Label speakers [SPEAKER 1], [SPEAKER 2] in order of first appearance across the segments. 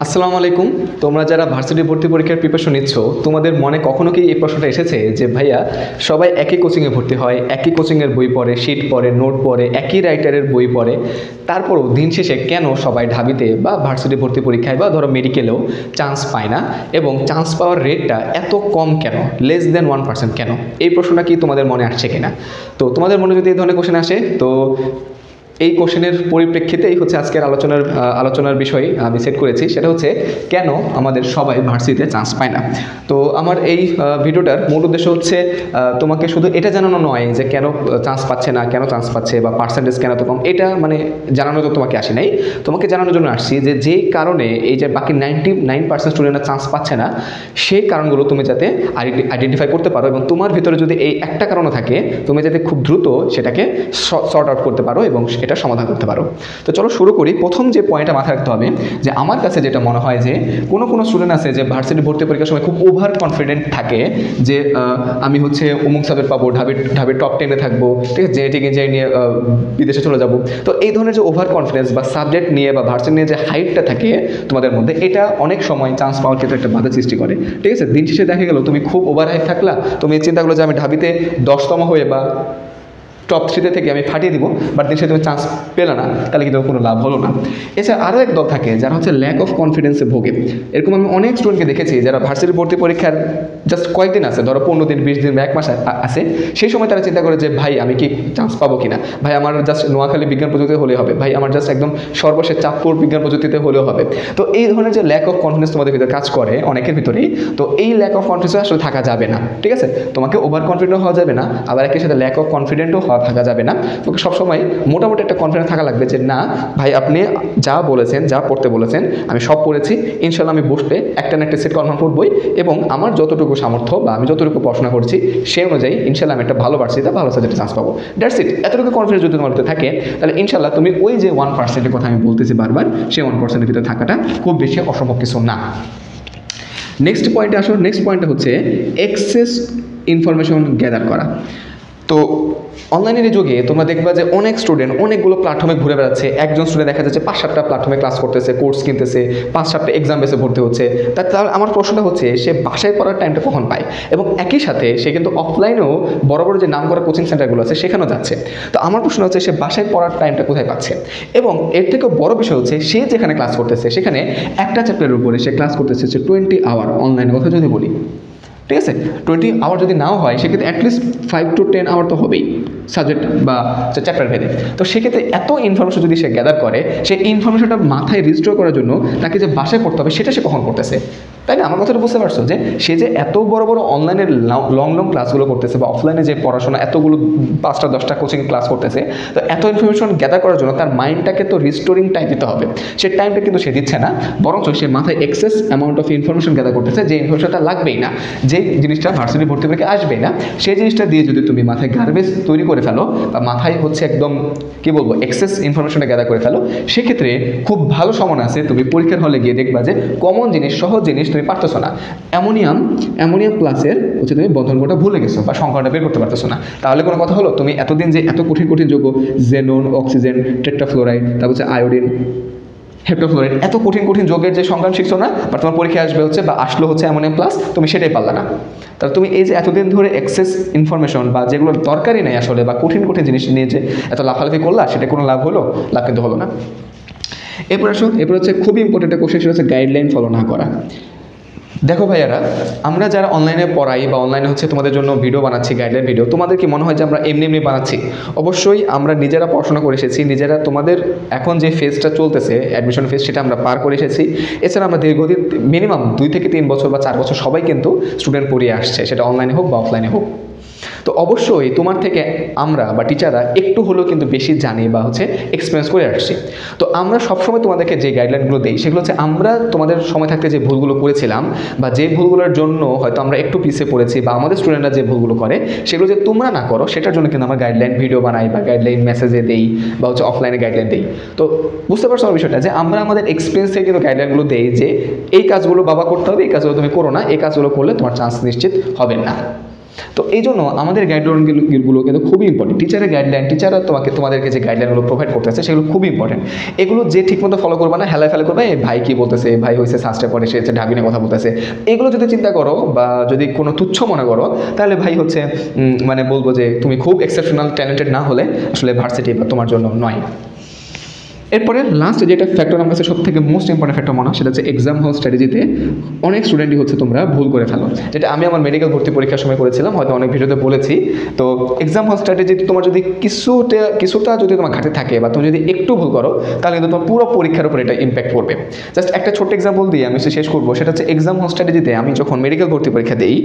[SPEAKER 1] আসসালামু আলাইকুম। তোমরা যারা ভার্সিটি ভর্তি পরীক্ষার প্রিপারেশন নিচ্ছ, তোমাদের মনে কখনো কি এই প্রশ্নটা এসেছে যে ভাইয়া সবাই একই কোচিংয়ে ভর্তি হয়, একই কোচিংয়ের বই পড়ে, শিট পড়ে, নোট পড়ে, একই রাইটারের বই পড়ে, তারপরও দিন শেষে কেন সবাই ঢাবিতে বা ভার্সিটি ভর্তি পরীক্ষায় বা ধরো মেডিকেলেও চান্স পায় না, এবং চান্স পাওয়ার রেটটা এত কম কেন, লেস দেন 1% কেন? এই প্রশ্নটা কি তোমাদের মনে আসছে কিনা? তো তোমাদের মনে যদি এই ধরনের কোশ্চেন আসে, তো এই কোশ্চেনের পরিপ্রেক্ষিতেই হচ্ছে আজকের আলোচনার বিষয় আমি সেট করেছি, সেটা হচ্ছে কেন আমাদের সবাই ভার্সিটিতে চান্স পায় না। তো আমার এই ভিডিওটার মূল উদ্দেশ্য হচ্ছে তোমাকে শুধু এটা জানানো নয় যে কেন চান্স পাচ্ছে না, কেন চান্স পাচ্ছে, বা পার্সেন্টেজ কেন তো কম, এটা মানে জানানো তো তোমাকে আসি নাই। তোমাকে জানানোর জন্য আসছি যে যেই কারণে এই যে বাকি 99% স্টুডেন্টরা চান্স পাচ্ছে না, সেই কারণগুলো তুমি যাতে আইডেন্টিফাই করতে পারো, এবং তোমার ভিতরে যদি এই একটা কারণও থাকে, তুমি যাতে খুব দ্রুত সেটাকে সর্ট আউট করতে পারো এবং এটা সমাধান করতে পারো। তো চলো শুরু করি। প্রথম যে পয়েন্টটা মাথায় রাখতে হবে, যে আমার কাছে যেটা মনে হয় যে কোনো স্টুডেন্ট আছে যে ভার্সিটি ভর্তি পরীক্ষার সময় খুব ওভার কনফিডেন্ট থাকে যে আমি হচ্ছে অমুক সাবজেক্ট পাবো, ঢাবির টপ 10-এ থাকবো, ঠিক আছে, জেনেটিক ইঞ্জিনিয়ারিং নিয়ে বিদেশে চলে যাবো। তো এই ধরনের যে ওভার কনফিডেন্স বা সাবজেক্ট নিয়ে বা ভার্সিটি নিয়ে যে হাইটটা থাকে তোমাদের মধ্যে, এটা অনেক সময় চান্স পাওয়ার ক্ষেত্রে একটা বাধা সৃষ্টি করে। ঠিক আছে, দিন শেষে দেখা গেল তুমি খুব ওভার হাইট থাকলা, তুমি চিন্তা করলো যে আমি ঢাবিতে 10তম হয়ে বা টপ 3 থেকে আমি ফাটিয়ে দিব, বাট দিন শেষে তুমি চান্স পেলে না, তাহলে কিন্তু কোনো লাভ হলো না। এছাড়া আরও এক দল থাকে যারা হচ্ছে ল্যাক অফ কনফিডেন্সে ভোগে। এরকম আমি অনেক স্টুডেন্টকে দেখেছি যারা ভার্সিটি ভর্তি পরীক্ষার জাস্ট কয়েকদিন আছে, ধরো 15 দিন, 20 দিন বা 1 মাস আছে, সেই সময় তারা চিন্তা করে যে ভাই আমি কি চান্স পাবো কিনা, ভাই আমার জাস্ট নোয়াখালী বিজ্ঞান প্রযুক্তিতে হলেও হবে, ভাই আমার জাস্ট একদম সর্বশেষ চাঁদপুর বিজ্ঞান প্রযুক্তিতে হলেও হবে। তো এই ধরনের যে ল্যাক অফ কনফিডেন্স তোমাদের ভিতরে কাজ করে অনেকের ভিতরেই, তো এই ল্যাক অফ কনফিডেন্স আসলে থাকা যাবে না। ঠিক আছে, তোমাকে ওভার কনফিডেন্ট হওয়া যাবে না, আবার একই সাথে ল্যাক অফ কনফিডেন্টও থাকা যাবে না। তোকে সবসময় মোটামুটি একটা কনফিডেন্স থাকা লাগবে যে না ভাই, আপনি যা বলেছেন, যা পড়তে বলেছেন আমি সব পড়েছি, ইনশাল্লাহ আমি বসতে একটা না একটা সেট কনফার্ম করবই, এবং আমার যতটুকু সামর্থ্য বা আমি যতটুকু পড়াশোনা করছি সেই অনুযায়ী ইনশাল্লাহ আমি একটা ভালো ভার্সিটিতে ভালো সাবজেক্টে চান্স পাবো। That's it. এতটুকু কনফিডেন্স যদি তোমার ভিতরে থাকে, তাহলে ইনশাল্লাহ তুমি ওই যে 1%-এর কথা আমি বলতেছি বারবার, সেই 1%-এর ভিতরে থাকাটা খুব বেশি অসম্ভব কিছু না। নেক্সট পয়েন্টে আসো। নেক্সট পয়েন্টটা হচ্ছে এক্সেস ইনফরমেশন গ্যাদার করা। তো অনলাইনের যুগে তোমরা দেখবা যে অনেক স্টুডেন্ট অনেকগুলো প্ল্যাটফর্মে ঘুরে বেড়াচ্ছে। একজন স্টুডেন্ট দেখা যাচ্ছে 5-7টা প্ল্যাটফর্মে ক্লাস করতেছে, কোর্স কিনতেছে, 5-7টা এক্সাম বেসে ভর্তি হচ্ছে। তার আমার প্রশ্নটা হচ্ছে সে বাসায় পড়ার টাইমটা কখন পায়, এবং একই সাথে সে কিন্তু অফলাইনেও বড় বড় যে নাম করা কোচিং সেন্টারগুলো আছে সেখানেও যাচ্ছে। তো আমার প্রশ্ন হচ্ছে সে বাসায় পড়ার টাইমটা কোথায় পাচ্ছে, এবং এর থেকেও বড় বিষয় হচ্ছে সে যেখানে ক্লাস করতেছে সেখানে একটা চ্যাপ্টারের উপরে সে ক্লাস করতেছে হচ্ছে 20 আওয়ার অনলাইনের কথা যদি বলি। ঠিক আছে, 20 আওয়ার যদি নাও হয় সেক্ষেত্রে অ্যাটলিস্ট 5 to 10 আওয়ার তো হবেই সাবজেক্ট বা চ্যাপ্টার ভেদে। তো সেক্ষেত্রে এত ইনফরমেশন যদি সে গ্যাদার করে, সেই ইনফরমেশনটা মাথায় রেজিস্টার করার জন্য তাকে যে বাসায় পড়তে হবে সেটা সে কখন করতেছে, তাই না? আমার কথাটা বুঝতে পারছো যে সে যে এত বড় বড় অনলাইনের লং ক্লাসগুলো করতেছে, বা অফলাইনে যে পড়াশোনা এতগুলো 5টা-10টা কোচিং ক্লাস করতেছে, তো এত ইনফরমেশন গ্যাদার করার জন্য তার মাইন্ডটাকে তো রিস্টোরিং টাইম দিতে হবে। সে টাইমটা কিন্তু সে দিচ্ছে না, বরঞ্চ সে মাথায় excess amount of information gather করতেছে, যে ইনফরমেশনটা লাগবেই না, যে জিনিসটা ভার্সিটি ভর্তি পরীক্ষায় আসবেই না, সেই জিনিসটা দিয়ে যদি তুমি মাথায় গার্বেজ তৈরি করে ফেলো, বা মাথায় হচ্ছে একদম কি বলবো এক্সেস ইনফরমেশনটা গ্যাদার করে ফেলো, সেক্ষেত্রে খুব ভালো সম্ভাবনা আছে তুমি পরীক্ষার হলে গিয়ে দেখবা যে কমন জিনিস, সহজ জিনিস তুমি পারতেছো না। অ্যামোনিয়াম প্লাসের হচ্ছে তুমি বন্ধনটা ভুলে গেছো বা সংখ্যাটা বের করতে পারতেছো না, তাহলে কোনো কথা হলো? তুমি এতদিন যে এত কঠিন যৌগ, জেনন, অক্সিজেন, টেট্রাফ্লোরাইড, তারপর হচ্ছে আয়োডিন, হেপ্টোফ্লোরাইড, এত কঠিন যৌগের যে সংখ্যা শিখছো না, বা তোমার পরীক্ষা আসবে হচ্ছে বা আসলো হচ্ছে অ্যামোনিয়াম প্লাস, তুমি সেটাই পারলা না। তাহলে তুমি এই যে এতদিন ধরে এক্সেস ইনফরমেশন বা যেগুলো দরকারই নেই আসলে, বা কঠিন জিনিস নিয়ে যে এত লাফালাফি করলা, সেটা কোনো লাভ হলো? লাভ কিন্তু হলো না। এরপর হচ্ছে খুবই ইম্পর্টেন্ট একটা কোশ্চেন, সেটা হচ্ছে গাইডলাইন ফলো না করা। দেখো ভাইয়ারা, আমরা যারা অনলাইনে পড়াই বা অনলাইনে হচ্ছে তোমাদের জন্য ভিডিও বানাচ্ছি, গাইডলাইন ভিডিও, তোমাদের কি মনে হয় যে আমরা এমনি বানাচ্ছি? অবশ্যই আমরা নিজেরা পড়াশোনা করে এসেছি, নিজেরা তোমাদের এখন যে ফেজটা চলতেছে অ্যাডমিশন ফেজ, সেটা আমরা পার করে এসেছি। এছাড়া আমরা দীর্ঘদিন মিনিমাম 2 থেকে 3 বছর বা 4 বছর সবাই কিন্তু স্টুডেন্ট পড়িয়ে আসছে, সেটা অনলাইনে হোক বা অফলাইনে হোক। তো অবশ্যই তোমার থেকে আমরা বা টিচাররা একটু হলেও কিন্তু বেশি জানি বা হচ্ছে এক্সপিরিয়েন্স করে আসছি। তো আমরা সবসময় তোমাদেরকে যে গাইডলাইনগুলো দিই, সেগুলো হচ্ছে আমরা তোমাদের সময় থাকতে যে ভুলগুলো করেছিলাম, বা যে ভুলগুলোর জন্য হয়তো আমরা একটু পিছিয়ে পড়েছি, বা আমাদের স্টুডেন্টরা যে ভুলগুলো করে সেগুলো যে তোমরা না করো, সেটার জন্য কিন্তু আমরা গাইডলাইন ভিডিও বানাই বা গাইডলাইন মেসেজে দেই, বা হচ্ছে অফলাইনে গাইডলাইন দিই। তো বুঝতে পারছো আমার বিষয়টা, যে আমরা আমাদের এক্সপিরিয়েন্স থেকে কিন্তু গাইডলাইনগুলো দেই যে এই কাজগুলো বাবা করতে হবে, এই কাজগুলো তুমি করো না, এই কাজগুলো করলে তোমার চান্স নিশ্চিত হবে না। তো এই জন্য আমাদের গাইডলাইনগুলো কিন্তু খুবই ইম্পর্টেন্ট। টিচারের গাইডলাইন, টিচাররা তোমাদেরকে যে গাইডলাইনগুলো প্রোভাইড করতেছে সেগুলো খুবই ইম্পর্টেন্ট। এগুলো যে ঠিকমতো ফলো করবে না, হেলায় ফেলে করবে, এই ভাই কী বলতেছে, ভাই হয়েছে সাস্টে পড়ে, সে হচ্ছে ঢাবিনে কথা বলতেছে, এগুলো যদি চিন্তা করো বা যদি কোনো তুচ্ছ মনে করো, তাহলে ভাই হচ্ছে মানে বলবো যে তুমি খুব এক্সেপশনাল ট্যালেন্টেড না হলে আসলে ভার্সিটি তোমার জন্য নয়। এরপরে লাস্ট যেটা ফ্যাক্টর আমার কাছে সব থেকে মোস্ট ইম্পর্টেন্ট ফ্যাক্টর মনে হয়, সেটা হচ্ছে এক্সাম হল স্ট্র্যাটেজিতে অনেক স্টুডেন্টই হচ্ছে তোমরা ভুল করে ফেলো, যেটা আমি আমার মেডিকেল ভর্তি পরীক্ষার সময় করেছিলাম, হয়তো অনেক ভিডিওতে বলেছি। তো এক্সাম হল স্ট্র্যাটেজিতে তোমার যদি কিছুটা যদি তোমার ঘাটে থাকে বা তুমি যদি একটু ভুল করো, তাহলে কিন্তু তোমার পুরো পরীক্ষার উপর এটা ইম্প্যাক্ট পড়বে। জাস্ট একটা ছোট্ট এক্সাম্পল দিয়ে আমি শেষ করবো, সেটা হচ্ছে এক্সাম হল স্ট্র্যাটেজিতে আমি যখন মেডিকেল ভর্তি পরীক্ষা দিই,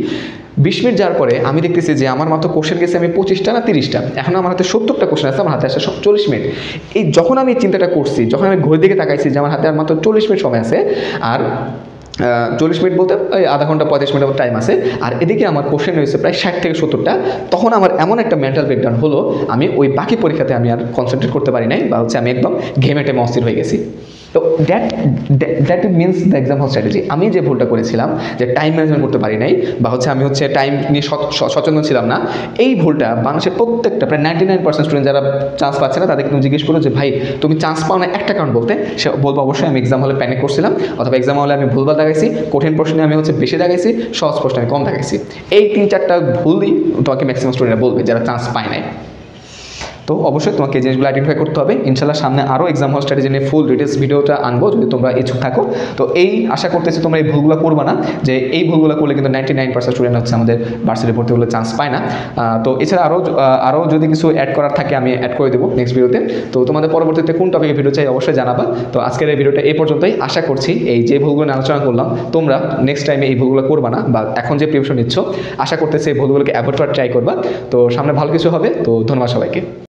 [SPEAKER 1] 20 মিনিট যাওয়ার পরে আমি দেখতেছি যে আমার মাত্র কোশ্চেন গেছে আমি 25টা না 30টা, এখন আমার হাতে 70টা কোশ্চেন আছে, আমার হাতে আসছে 40 মিনিট। এই যখন আমি চিন্তাটা করছি, যখন আমি ঘড়ির দিকে তাকাইছি যে আমার হাতে আর মাত্র 40 মিনিট সময় আছে, আর 40 মিনিট বলতে ওই আধা ঘন্টা 35 মিনিট টাইম আছে, আর এদিকে আমার কোশ্চেন হয়েছে প্রায় 60 থেকে 70টা, তখন আমার এমন একটা মেন্টাল ব্রেকডাউন হলো, আমি ওই বাকি পরীক্ষাতে আমি আর কনসেন্ট্রেট করতে পারি নাই, বা হচ্ছে আমি একদম ঘেমে টেমে অস্থির হয়ে গেছি। তো দ্যাট মিনস দ্য এক্সাম হল স্ট্র্যাটেজি। আমি যে ভুলটা করেছিলাম, যে টাইম ম্যানেজমেন্ট করতে পারি নাই, বা হচ্ছে আমি হচ্ছে টাইম নিয়ে সচেতন ছিলাম না, এই ভুলটা বাংলাদেশের প্রত্যেকটা প্রায় 99% স্টুডেন্ট যারা চান্স পাচ্ছে না, তাদেরকে তুমি জিজ্ঞেস করো যে ভাই তুমি চান্স পাও না একটা কারণ বলতে, সে বলবো অবশ্যই আমি এক্সাম হলে প্যানিক করছিলাম, অথবা এক্সাম হলে আমি ভুলভাল দেখাইছি, কঠিন প্রশ্নে আমি হচ্ছে বেশি দেখাইছি, সহজ প্রশ্নে আমি কম দেখাইছি। এই 3-4টা ভুলই তোমাকে ম্যাক্সিমাম স্টুডেন্টরা বলবে যারা চান্স পায় নাই। তো অবশ্যই তোমাকে এই জিনিসগুলো আইডেন্টিফাই করতে হবে। ইনশাল্লাহ সামনে আরও এক্সাম হল স্ট্র্যাটেজি নিয়ে ফুল ডিটেলস ভিডিওটা আনবো, যদি তোমরা ইচ্ছুক থাকো। তো এই আশা করতেছি তোমরা এই ভুলগুলো করবে না, যে এই ভুলগুলো করলে কিন্তু 99% স্টুডেন্ট হচ্ছে আমাদের ভার্সিটি ভর্তি হলে চান্স পায় না। তো এছাড়া আরও যদি কিছু অ্যাড করার থাকে আমি অ্যাড করে দেবো নেক্সট ভিডিওতে। তো তোমাদের পরবর্তীতে কোন টপিকে ভিডিও চাই অবশ্যই জানাবা। তো আজকের এই ভিডিওটা এই পর্যন্তই। আশা করছি এই যে ভুলগুলো নিয়ে আলোচনা করলাম তোমরা নেক্সট টাইমে এই ভুলগুলো করবা না, বা এখন যে প্রিপারেশন নিচ্ছ আশা করতেছি এই ভুলগুলোকে অ্যাভয়েড করার ট্রাই করবা। তো সামনে ভালো কিছু হবে। তো ধন্যবাদ সবাইকে।